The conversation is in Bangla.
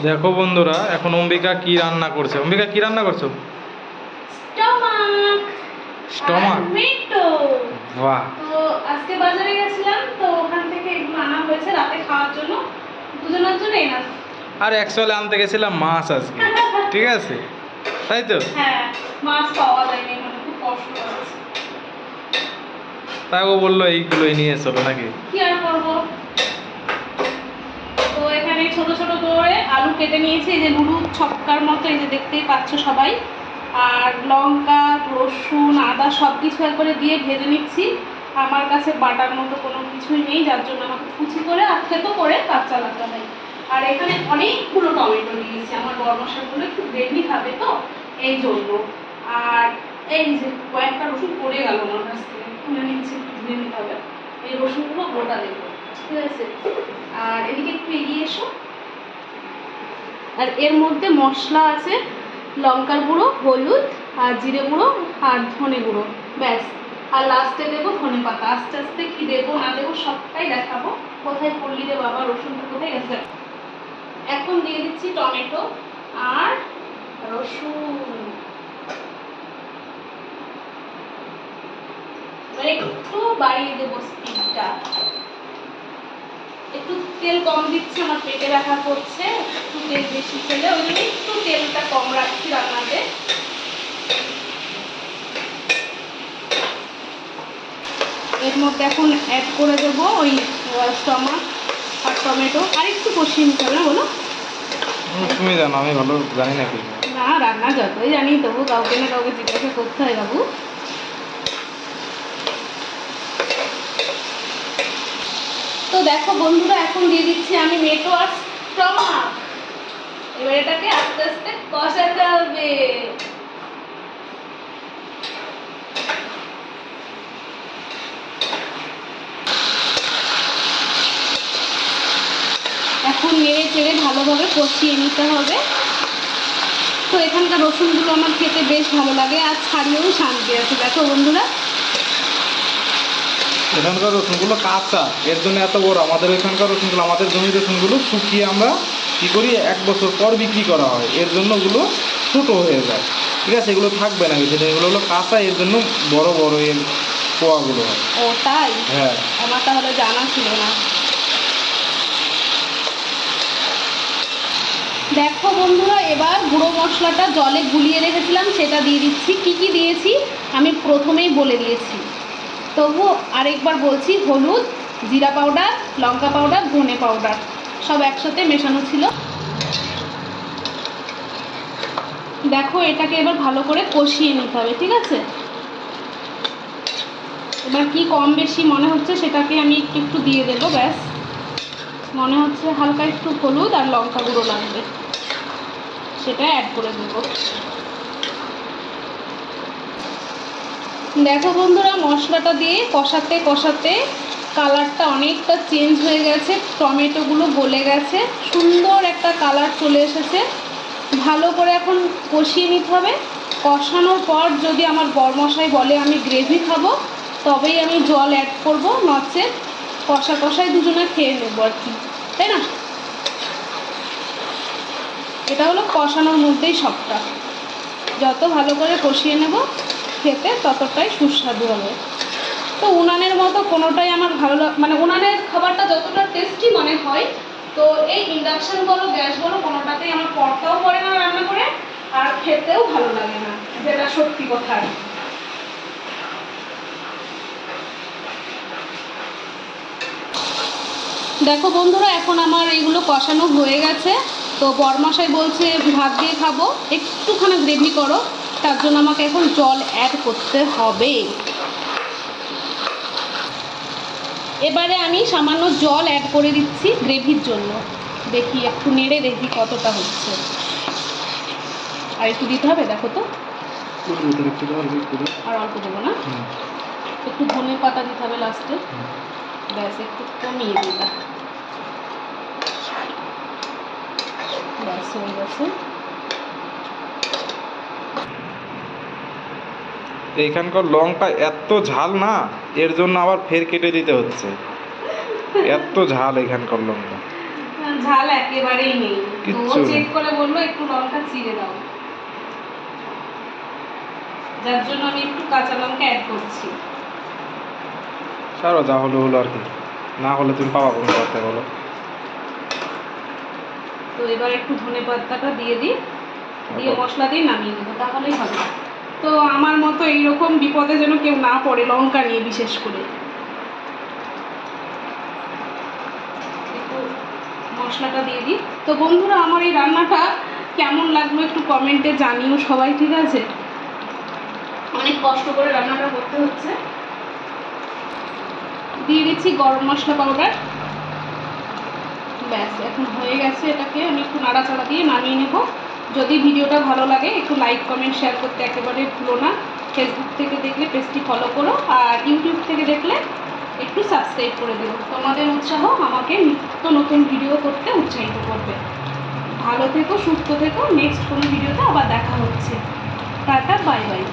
দেখো বন্ধুরা, এখন অম্বিকা কি রান্না করছে। অম্বিকা কি রান্না করছো? Stomach stomach. মিটো। বাহ। তো আজকে বাজারে গেছিলাম, তো ওখান থেকে এগুলো আনা হয়েছে রাতে খাওয়ার জন্য, দুজনের জন্য এনাফ। আর অ্যাকচুয়ালি আনতে গেছিলাম মাছ আজকে, ঠিক আছে, তাই তো? হ্যাঁ, মাছ পাওয়া যায়নি, মানে খুব কষ্ট হচ্ছে। তাই ও বললো এইগুলোই নিয়ে চলো নাকি। কি আর করবো। তো এখানে ছোট ছোট করে আলু কেটে নিয়েছি, এই যে লুডু ছক্কার মতো, এই যে দেখতেই পাচ্ছ সবাই। আর লঙ্কা, রসুন, আদা সব কিছু একবারে দিয়ে ভেজে নিচ্ছি। আমার কাছে বাটার মতো কোনো কিছুই নেই, যার জন্য আমাকে কুচি করে আর থেতো করে কাঁচা লাগতে হয়। আর এখানে অনেকগুলো টমেটো দিয়েছি, আমার বরমশাইগুলো একটু গ্রেভি খাবে তো, এই জন্য। আর এই যে কয়েকটা রসুন পড়ে গেল আমার কাছ থেকে, তুলে নিচ্ছি, একটু ধুয়ে নিতে হবে। এই রসুনগুলো গোটা দেবো, ঠিক আছে। আর এদিকে একটু এগিয়ে এসো। আর এর মধ্যে মশলা আছে, লঙ্কার গুঁড়ো, হলুদ আর জিরে গুঁড়ো আর ধনে গুঁড়ো, ব্যাস। আর লাস্টে দেবো ধনে পাতা। আস্তে আস্তে কি দেবো না দেবো সবটাই দেখাবো। কোথায় পড়লি রে বাবা, রসুনটা কোথায় গেছে। এখন দিয়ে দিচ্ছি টমেটো আর রসুন। এবার একটু বাড়িয়ে দেবো স্পিডটা। একটু তেল কম দিচ্ছি, আমার পেটে ব্যথা করছে, একটু তেল বেশি খেলে ওই জন্য একটু তেলটা কম রাখছি রান্নাতে। এর মধ্যে এখন অ্যাড করে দেবো ওই স্টমাক আর টমেটো, আর একটু কষিয়ে নিতে হবে না, বলো? তুমি জানো, আমি ভালো জানি না কি। না, রান্না যতই জানি তবু কাউকে না কাউকে জিজ্ঞাসা করতে হয় বাবু। তো দেখো বন্ধুরা, এখন দিয়ে দিচ্ছি আমি মেটো আর স্টমাক। এবার এটাকে আস্তে আস্তে কষাতে হবে। এখন নেড়ে চেড়ে ভালোভাবে কষিয়ে নিতে হবে। তো এখানকার রসুনগুলো আমার খেতে বেশ ভালো লাগে, আর ছাড়িয়েও শান্তি আছে। দেখো বন্ধুরা, এখানকার রসুনগুলো কাঁচা, এর জন্য এত বড়। আমাদের এখানকার রসুনগুলো, আমাদের জমির রসুনগুলো শুকিয়ে আমরা কী করি, 1 বছর পর বিক্রি করা হয়, এর জন্য ওগুলো ছোটো হয়ে যায়, ঠিক আছে, এগুলো থাকবে না বেশি দিন। এগুলো হলো কাঁচা, এর জন্য বড় বড় এর পোয়াগুলো হয়। ও তাই? হ্যাঁ। আমার তাহলে জানা ছিল না। দেখো বন্ধুরা, এবার গুঁড়ো মশলাটা জলে গুলিয়ে রেখেছিলাম সেটা দিয়ে দিচ্ছি। কি কি দিয়েছি আমি প্রথমেই বলে দিয়েছি, তবু আরেকবার বলছি। হলুদ, জিরা পাউডার, লঙ্কা পাউডার, ধনে পাউডার সব একসাথে মেশানো ছিল। দেখো, এটাকে এবার ভালো করে কষিয়ে নিতে হবে, ঠিক আছে। এবার কি কম বেশি মনে হচ্ছে সেটাকে আমি একটু একটু দিয়ে দেবো, ব্যাস। মনে হচ্ছে হালকা একটু হলুদ আর লঙ্কা গুঁড়ো লাগবে, সেটা অ্যাড করে দেবো। দেখো বন্ধুরা, মশলাটা দিয়ে কষাতে কষাতে কালারটা অনেকটা চেঞ্জ হয়ে গেছে, টমেটোগুলো গলে গেছে, সুন্দর একটা কালার চলে এসেছে। ভালো করে এখন কষিয়ে নিতে হবে। কষানোর পর যদি আমার বরমশাই বলে আমি গ্রেভি খাবো, তবেই আমি জল অ্যাড করব, নচেত কষা কষায় দুজনে খেয়ে নেবো আর কি, তাই না? এটা হলো কষানোর মধ্যেই সবটা। যত ভালো করে কষিয়ে নেব, খেতে ততটাই সুস্বাদু হবে। তো উনানের মতো কোনোটাই আমার ভালো মানে উনানের খাবারটা যতটা টেস্টি মনে হয়, তো এই ইন্ডাকশান বলো গ্যাস বলো কোনোটাতেই আমার পড়তাও পড়ে না রান্না করে, আর খেতেও ভালো লাগে না, যেটা সত্যি কথা। দেখো বন্ধুরা, এখন আমার এইগুলো কষানো হয়ে গেছে। তো বরমশাই বলছে ভাত দিয়ে খাবো, একটুখানি গ্রেভি করো, তার জন্য আমাকে এখন জল অ্যাড করতে হবে। এবারে আমি সামান্য জল অ্যাড করে দিচ্ছি গ্রেভির জন্য। দেখি, একটু নেড়ে দেখি কতটা হচ্ছে। আর একটু দিতে হবে, দেখো তো। আর অল্প দেবো না, একটু ধনে পাতা দিতে হবে লাস্টে, ব্যাস। একটু কমিয়ে দিলাম, ব্যাস হয়ে গেছে। এইখানকার লঙ্কা এত ঝাল না, এর জন্য আবার ফের কেটে দিতে হচ্ছে, এত ঝাল এখানকার লঙ্কা। ঝাল একেবারেই নেই। তো কিচ্ছু চেক নেই। করে বললো একটু লঙ্কা চিড়ে দাও, যার জন্য আমি একটু কাঁচা লঙ্কা অ্যাড করছি। ছাড়ো, যা হলো হলো আর কি, না হলে তুমি পাবা কোনো করতে বলো। তো এবার একটু ধনে পাতাটা দিয়ে দিই, দিয়ে মশলা দিয়ে নামিয়ে দেবো, তাহলেই হবে। তো আমার মতো এইরকম বিপদে যেন কেউ না পড়ে লঙ্কা নিয়ে, বিশেষ করে। একটু মশলাটা দিয়ে দিই। তো বন্ধুরা, আমার এই রান্নাটা কেমন লাগলো একটু কমেন্টে জানিও সবাই, ঠিক আছে? অনেক কষ্ট করে রান্নাটা করতে হচ্ছে। দিয়ে দিচ্ছি গরম মশলা পাউডার। ব্যাস, এখন হয়ে গেছে। এটাকে আমি একটু নাড়াচাড়া দিয়ে নামিয়ে নেব। যদি ভিডিওটা ভালো লাগে একটু লাইক কমেন্ট শেয়ার করতে একেবারে ভুলো না। ফেসবুক থেকে দেখলে পেজটি ফলো করো, আর ইউটিউব থেকে দেখলে একটু সাবস্ক্রাইব করে দিও। তোমাদের উৎসাহ আমাকে নিত্য নতুন ভিডিও করতে উৎসাহিত করবে। ভালো থেকো, সুস্থ থেকো। নেক্সট কোনো ভিডিওতে আবার দেখা হচ্ছে। Tata, bye bye.